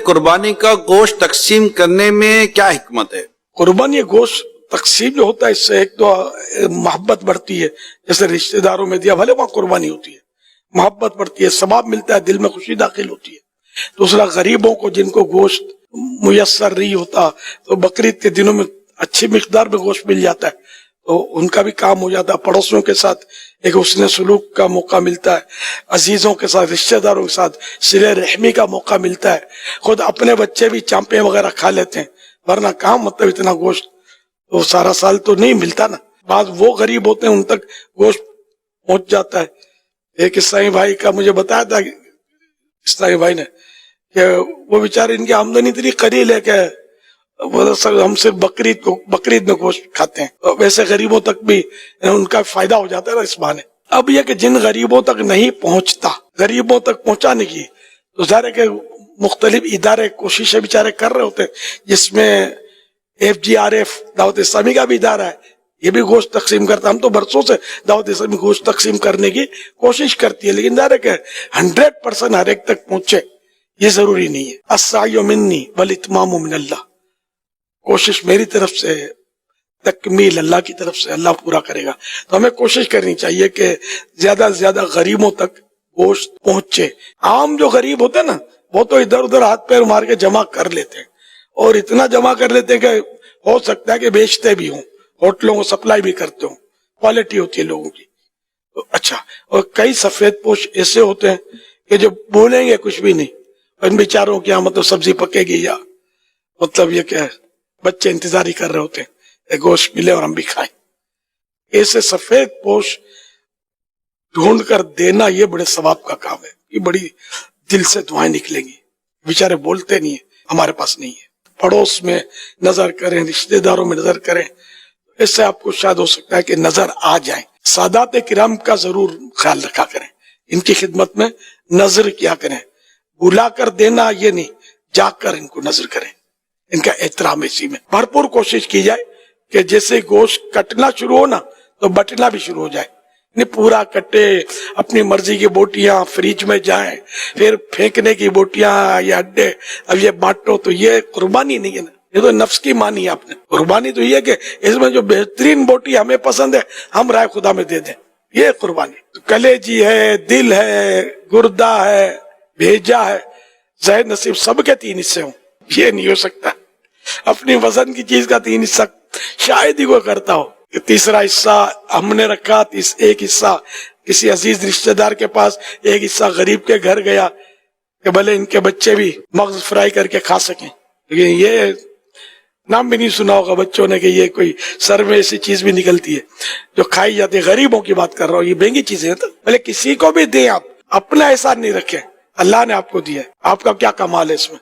قربانی کا گوشت تقسیم کرنے میں کیا حکمت ہے؟ قربانی گوشت تقسیم جو ہوتا ہے اس سے ایک تو محبت بڑھتی ہے، جیسے رشتہ داروں میں دیا بھلے وہاں قربانی ہوتی ہے، محبت بڑھتی ہے، ثواب ملتا ہے، دل میں خوشی داخل ہوتی ہے۔ دوسرا غریبوں کو جن کو گوشت میسر نہیں ہوتا تو بقرعید کے دنوں میں اچھی مقدار میں گوشت مل جاتا ہے تو ان کا بھی کام ہو جاتا ہے، پڑوسیوں کے ساتھ ایک حسن سلوک کا موقع ملتا ہے، عزیزوں کے ساتھ رشتہ داروں کے ساتھ صلہ رحمی کا موقع ملتا ہے، خود اپنے بچے بھی چانپے وغیرہ کھا لیتے ہیں، ورنہ کہاں مطلب اتنا گوشت تو سارا سال تو نہیں ملتا نا۔ بعض وہ غریب ہوتے ہیں ان تک گوشت پہنچ جاتا ہے۔ ایک عیسائی بھائی کا مجھے بتایا تھا عیسائی بھائی نے کہ وہ بیچارے ان کی آمدنی اتنی قلیل ہے کہ ہم صرف بقرعید میں گوشت کھاتے ہیں، ویسے غریبوں تک بھی ان کا فائدہ ہو جاتا ہے نا اس بہانے۔ اب یہ کہ جن غریبوں تک نہیں پہنچتا، غریبوں تک پہنچانے کی تو ظاہر ہے کہ مختلف ادارے کوششیں بیچارے کر رہے ہوتے ہیں، جس میں FGRF دعوت اسلامی کا بھی ادارہ ہے، یہ بھی گوشت تقسیم کرتا ہے۔ ہم تو برسوں سے دعوت اسلامی گوشت تقسیم کرنے کی کوشش کرتی ہے، لیکن ظاہر ہے کہ 100% ہر ایک تک پہنچے یہ ضروری نہیں ہے۔ السعی منی والاتمام من اللہ، کوشش میری طرف سے، تکمیل اللہ کی طرف سے، اللہ پورا کرے گا۔ تو ہمیں کوشش کرنی چاہیے کہ زیادہ سے زیادہ غریبوں تک گوشت پہنچے۔ عام جو غریب ہوتے ہیں نا وہ تو ادھر ادھر ہاتھ پیر مار کے جمع کر لیتے ہیں، اور اتنا جمع کر لیتے ہیں کہ ہو سکتا ہے کہ بیچتے بھی ہوں، ہوٹلوں کو سپلائی بھی کرتے ہوں، کوالٹی ہوتی ہے لوگوں کی۔ اچھا، اور کئی سفید پوش ایسے ہوتے ہیں کہ جو بولیں گے کچھ بھی نہیں، ان بیچاروں کی یہاں مطلب سبزی پکے گی یا مطلب یہ کہ بچے انتظار ہی کر رہے ہوتے ہیں گوشت ملے اور ہم بھی کھائیں۔ ایسے سفید پوش ڈھونڈ کر دینا یہ بڑے ثواب کا کام ہے، یہ بڑی دل سے دعائیں نکلیں گی۔ بیچارے بولتے نہیں ہیں، ہمارے پاس نہیں ہے، پڑوس میں نظر کریں، رشتہ داروں میں نظر کریں، اس سے آپ کو شاید ہو سکتا ہے کہ نظر آ جائیں۔ سادات کرام کا ضرور خیال رکھا کریں، ان کی خدمت میں نظر کیا کریں، بلا کر دینا یہ نہیں، جا کر ان کو نظر کریں، ان کا احترام اسی میں بھرپور کوشش کی جائے کہ جیسے گوشت کٹنا شروع ہو نا تو بٹنا بھی شروع ہو جائے، نہیں پورا کٹے، اپنی مرضی کی بوٹیاں فریج میں جائیں، پھر پھینکنے کی بوٹیاں یا اڈے اب یہ بانٹو، تو یہ قربانی نہیں ہے نا، یہ تو نفس کی مانی ہے آپ نے۔ قربانی تو یہ کہ اس میں جو بہترین بوٹی ہمیں پسند ہے ہم رائے خدا میں دے دیں، یہ قربانی۔ تو کلیجی ہے، دل ہے، گردہ ہے، بھیجا ہے، زہر نصیب سب کے 3 حصے ہوں، یہ نہیں ہو سکتا۔ اپنی وزن کی چیز کا 3 حصہ شاید ہی کوئی کرتا ہو۔ تیسرا حصہ ہم نے رکھا، ایک حصہ کسی عزیز رشتہ دار کے پاس، ایک حصہ غریب کے گھر گیا کہ بھلے ان کے بچے بھی مغز فرائی کر کے کھا سکیں۔ لیکن یہ نام بھی نہیں سنا ہوگا بچوں نے کہ یہ کوئی سر میں ایسی چیز بھی نکلتی ہے جو کھائی جاتی ہے۔ غریبوں کی بات کر رہا ہوں، یہ مہنگی چیزیں ہیں، تو بھلے کسی کو بھی دیں، آپ اپنا احسان نہیں رکھیں، اللہ نے آپ کو دیا ہے، آپ کا کیا کمال ہے اس میں۔